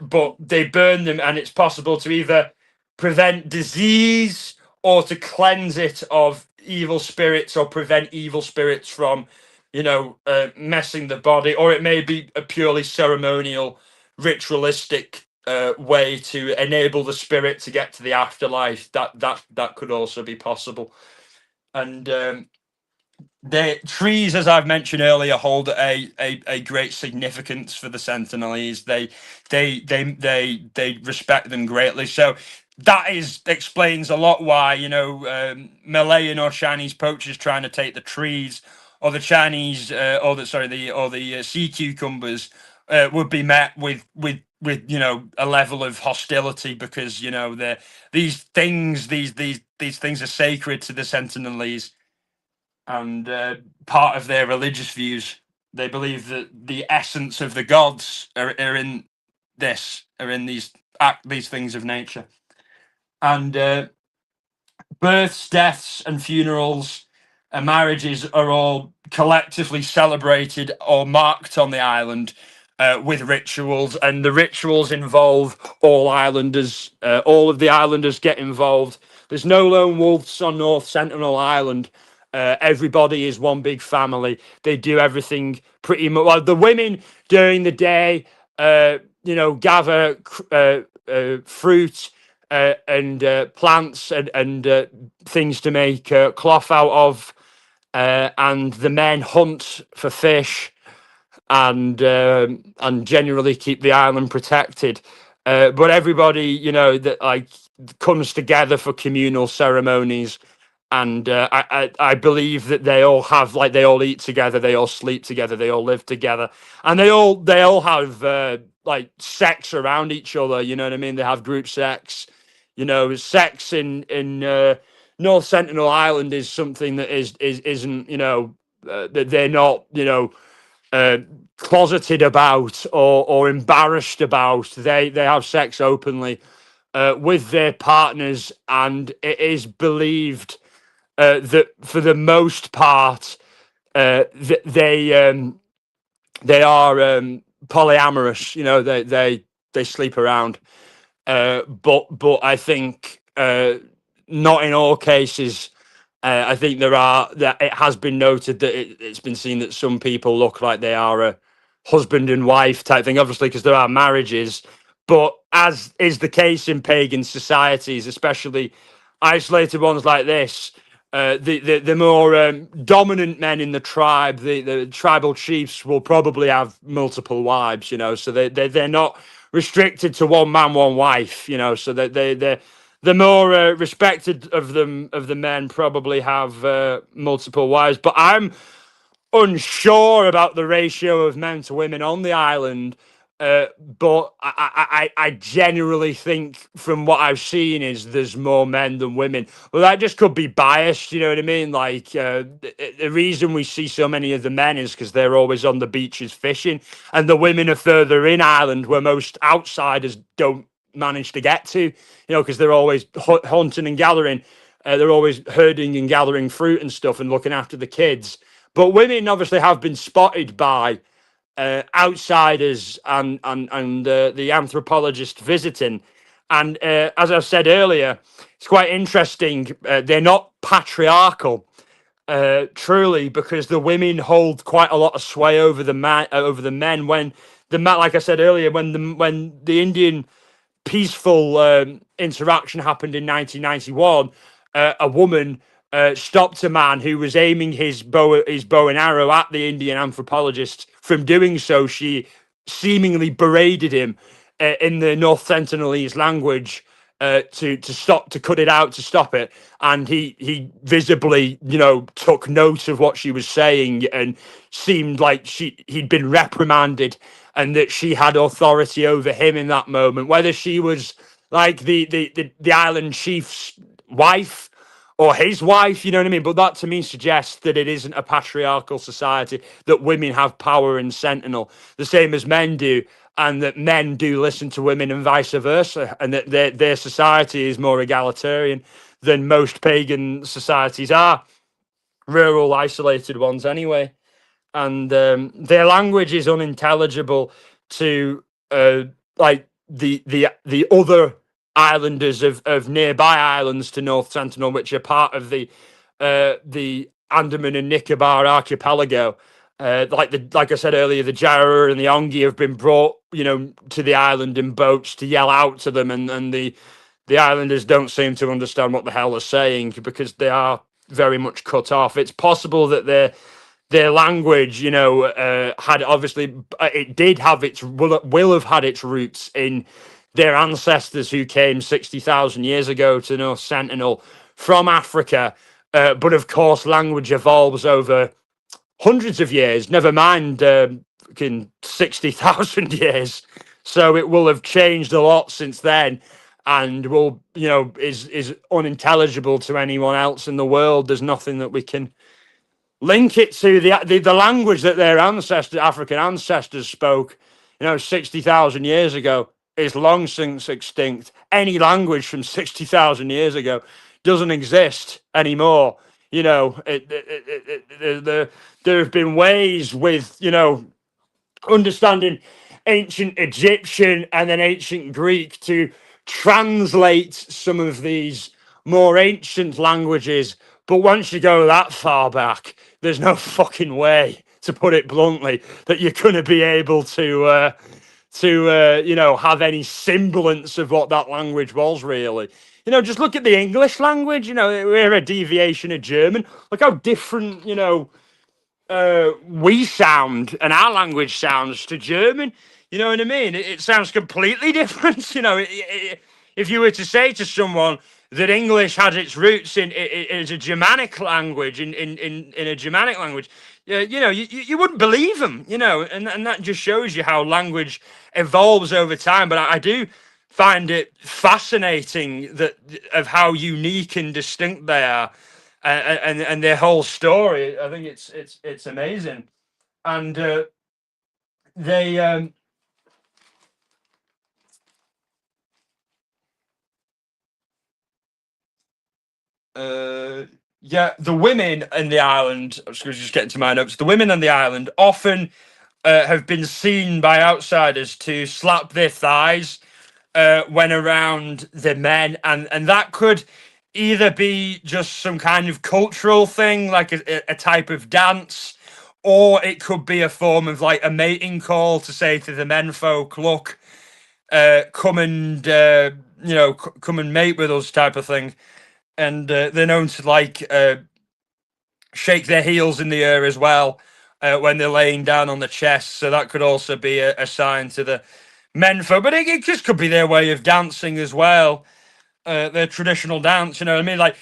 but they burn them, and it's possible to either prevent disease or to cleanse it of evil spirits, or prevent evil spirits from messing the body, or it may be a purely ceremonial, ritualistic way to enable the spirit to get to the afterlife. That could also be possible. And the trees, as I've mentioned earlier, hold a great significance for the Sentinelese. They respect them greatly. So that explains a lot why Malayan or Chinese poachers trying to take the trees, or the Chinese the sea cucumbers would be met with a level of hostility, because these things are sacred to the Sentinelese, and part of their religious views. They believe that the essence of the gods are in these things of nature. And births, deaths, and funerals and marriages are all collectively celebrated or marked on the island with rituals, and the rituals involve all islanders. All of the islanders get involved. There's no lone wolves on North Sentinel Island. Everybody is one big family. They do everything pretty much. Well, the women during the day, gather fruit and plants and things to make cloth out of, and the men hunt for fish and generally keep the island protected. But everybody, that like comes together for communal ceremonies, and I believe that they all have, like, they all eat together, they all sleep together, they all live together, and they all have like sex around each other. You know what I mean? They have group sex. Sex in North Sentinel Island is something that isn't that they're not closeted about or embarrassed about. They have sex openly with their partners, and it is believed that for the most part they are polyamorous. They sleep around, but I think not in all cases. I think that it has been noted that it's been seen that some people look like they are a husband and wife type thing, obviously, because there are marriages. But as is the case in pagan societies, especially isolated ones like this, the more dominant men in the tribe, the tribal chiefs, will probably have multiple wives. So they're not restricted to one man, one wife. So they the more respected of the men probably have multiple wives. But I'm unsure about the ratio of men to women on the island. But I generally think, from what I've seen, is there's more men than women. Well, that just could be biased, you know what I mean? Like, the reason we see so many of the men is because they're always on the beaches fishing, and the women are further in Ireland, where most outsiders don't manage to get to, because they're always hunting and gathering. They're always herding and gathering fruit and stuff and looking after the kids. But women obviously have been spotted by outsiders and the anthropologist visiting. And as I said earlier, it's quite interesting. They're not patriarchal, truly, because the women hold quite a lot of sway over the men. When the man, like I said earlier, when the Indian peaceful interaction happened in 1991, a woman stopped a man who was aiming his bow and arrow at the Indian anthropologist from doing so. She seemingly berated him in the North Sentinelese language to cut it out, to stop it, and he visibly, took note of what she was saying and seemed like he'd been reprimanded, and that she had authority over him in that moment, whether she was like the island chief's wife or his wife, you know what I mean? But that to me suggests that it isn't a patriarchal society, that women have power in Sentinel, the same as men do, and that men do listen to women and vice versa, and that their society is more egalitarian than most pagan societies are, rural, isolated ones anyway. And their language is unintelligible to like the other islanders of nearby islands to North Sentinel, which are part of the Andaman and Nicobar archipelago. Like I said earlier, the Jarrah and the Ongi have been brought, to the island in boats to yell out to them, and the islanders don't seem to understand what the hell they're saying because they are very much cut off. It's possible that their language, had obviously, it did have will have had its roots in their ancestors who came 60,000 years ago to North Sentinel from Africa. But of course, language evolves over hundreds of years, never mind 60,000 years. So it will have changed a lot since then, and will, is unintelligible to anyone else in the world. There's nothing that we can link it to the language that their African ancestors spoke, 60,000 years ago, is long since extinct. Any language from 60,000 years ago doesn't exist anymore. There have been ways with, understanding ancient Egyptian and then ancient Greek to translate some of these more ancient languages. But once you go that far back, there's no fucking way, to put it bluntly, that you're going to be able to have any semblance of what that language was really. Just look at the English language. We're a deviation of German. Look how different, we sound and our language sounds to German. You know what I mean? It sounds completely different. If you were to say to someone that English has its roots in a Germanic language, in a Germanic language, you wouldn't believe them. And that just shows you how language evolves over time. But I do find it fascinating of how unique and distinct they are. And their whole story, I think it's amazing, and they the women in the island. I was just getting to my notes. The women on the island often have been seen by outsiders to slap their thighs when around the men, and that could either be just some kind of cultural thing, like a type of dance, or it could be a form of like a mating call to say to the menfolk, look, come and come and mate with us, type of thing. And they're known to shake their heels in the air as well when they're laying down on the chest, so that could also be a sign to the menfolk. But it just could be their way of dancing as well, their traditional dance. You know what I mean? Like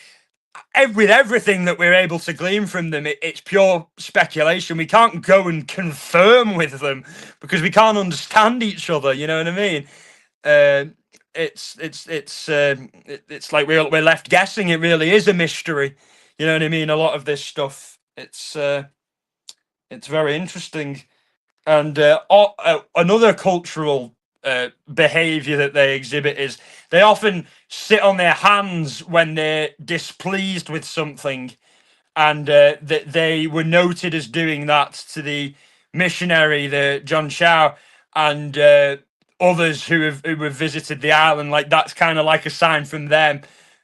with everything that we're able to glean from them, it's pure speculation. We can't go and confirm with them because we can't understand each other. You know what I mean? It's like we're left guessing. It really is a mystery. You know what I mean? A lot of this stuff. It's very interesting. And another cultural behavior that they exhibit is they often sit on their hands when they're displeased with something, and that they were noted as doing that to the missionary, the John Chow, and others who have visited the island. Like that's kind of like a sign from them,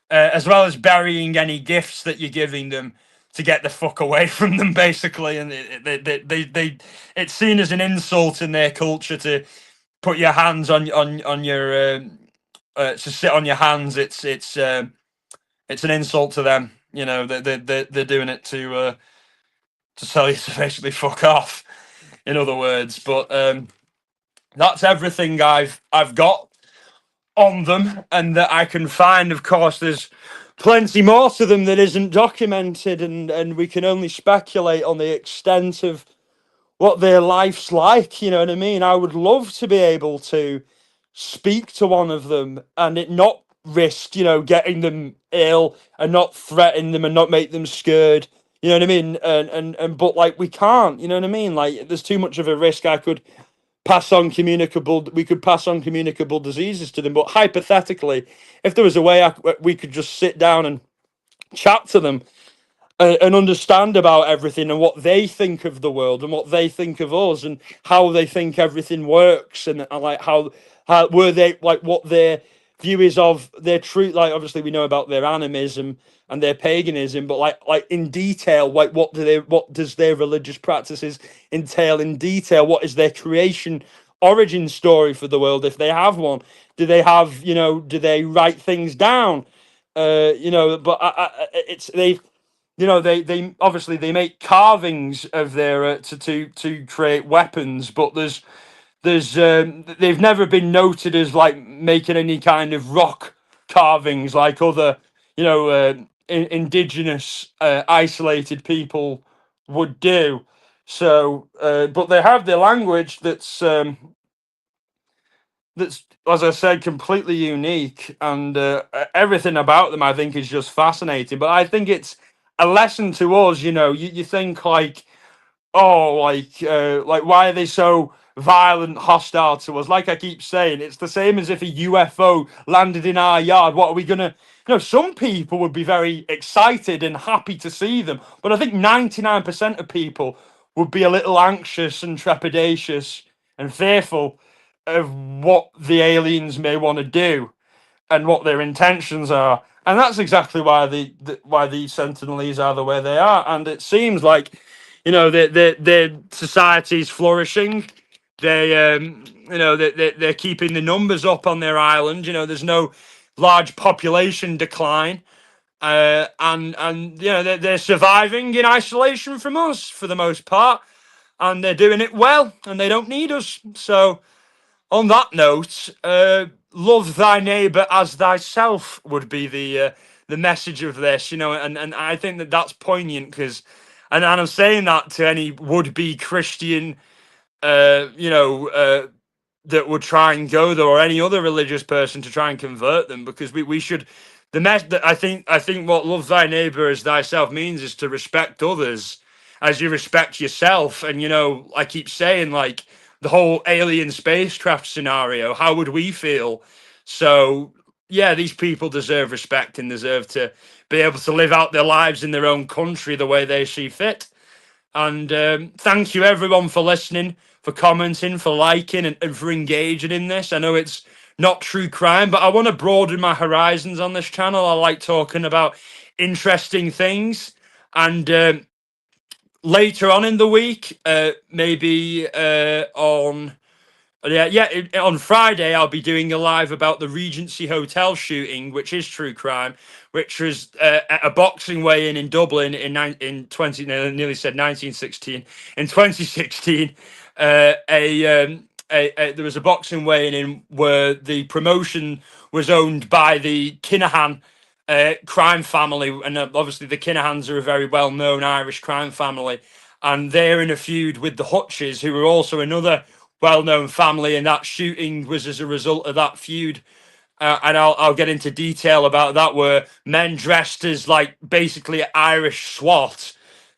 as well as burying any gifts that you're giving them to get the fuck away from them, basically. And it's seen as an insult in their culture to put your hands on your to sit on your hands. It's an insult to them. You know, they're doing it to tell you to basically fuck off. In other words, but that's everything I've got on them, and that I can find. Of course, there's plenty more to them that isn't documented, and we can only speculate on the extent of what their life's like. You know what I mean? I would love to be able to speak to one of them and it not risk, getting them ill and not threaten them and not make them scared. You know what I mean? And but like we can't, you know what I mean? Like there's too much of a risk. We could pass on communicable diseases to them. But hypothetically, if there was a way we could just sit down and chat to them and understand about everything and what they think of the world and what they think of us and how they think everything works and like how were they like what their view is of their truth. Like obviously we know about their animism and their paganism, but like in detail, like what does their religious practices entail in detail? What is their creation origin story for the world, if they have one? Do they have, do they write things down? But it's they've they obviously they make carvings of their to create weapons, but they've never been noted as like making any kind of rock carvings like other indigenous isolated people would do. So but they have their language that's, as I said, completely unique, and everything about them I think is just fascinating. But I think it's a lesson to us. You think like, oh, like why are they so violent, hostile to us? Like I keep saying, it's the same as if a UFO landed in our yard. What are we gonna? Some people would be very excited and happy to see them, but I think 99% of people would be a little anxious and trepidatious and fearful of what the aliens may want to do and what their intentions are. And that's exactly why why these Sentinelese are the way they are. And it seems like, their society's flourishing. They're keeping the numbers up on their island. There's no large population decline. And they're surviving in isolation from us for the most part, and they're doing it well, and they don't need us. So on that note, love thy neighbor as thyself would be the message of this, and I think that's poignant because, and I'm saying that to any would be Christian, that would try and go there, or any other religious person to try and convert them, because we should. I think what love thy neighbor as thyself means is to respect others as you respect yourself. And I keep saying, like, the whole alien spacecraft scenario, how would we feel? So yeah, these people deserve respect and deserve to be able to live out their lives in their own country the way they see fit. And thank you everyone for listening, for commenting, for liking, and for engaging in this. I know it's not true crime, but I want to broaden my horizons on this channel. I like talking about interesting things. And later on in the week, maybe on Friday, I'll be doing a live about the Regency Hotel shooting, which is true crime, which was at a boxing weigh-in in Dublin in 20, no, I nearly said 1916. In 2016, there was a boxing weigh-in where the promotion was owned by the Kinahan crime family, and obviously the Kinahans are a very well-known Irish crime family, and they're in a feud with the Hutches, who are also another well-known family, and that shooting was as a result of that feud. And I'll get into detail about that, where men dressed as like basically Irish SWAT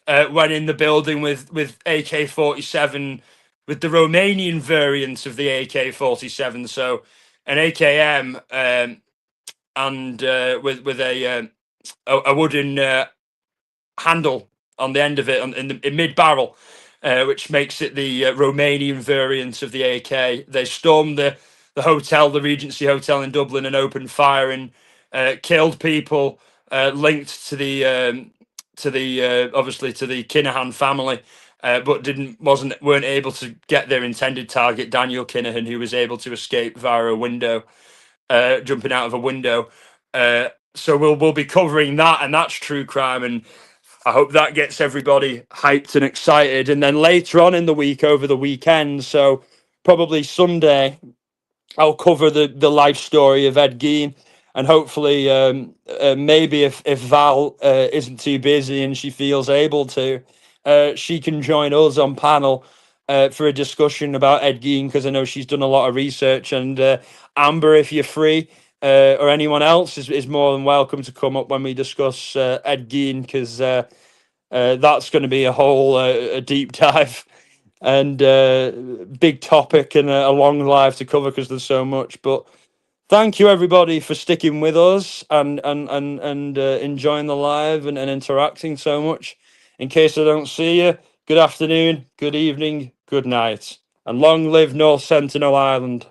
went in the building with AK-47, with the Romanian variant of the AK-47, so an AKM, and with a wooden handle on the end of it, in mid barrel. which makes it the Romanian variant of the AK. They stormed the hotel, the Regency Hotel in Dublin, and opened fire and killed people linked to the obviously to the Kinahan family. But weren't able to get their intended target, Daniel Kinahan, who was able to escape via a window, jumping out of a window. So we'll be covering that, and that's true crime, and I hope that gets everybody hyped and excited. And then later on in the week, over the weekend, so probably Sunday, I'll cover the life story of Ed Gein, and hopefully, maybe if Val isn't too busy and she feels able to, she can join us on panel for a discussion about Ed Gein, because I know she's done a lot of research. And Amber, if you're free, or anyone else is more than welcome to come up when we discuss Ed Gein, because that's going to be a whole a deep dive and big topic, and a long live to cover because there's so much. But thank you everybody for sticking with us and enjoying the live and interacting so much. In case I don't see you, good afternoon, good evening, good night, and long live North Sentinel Island.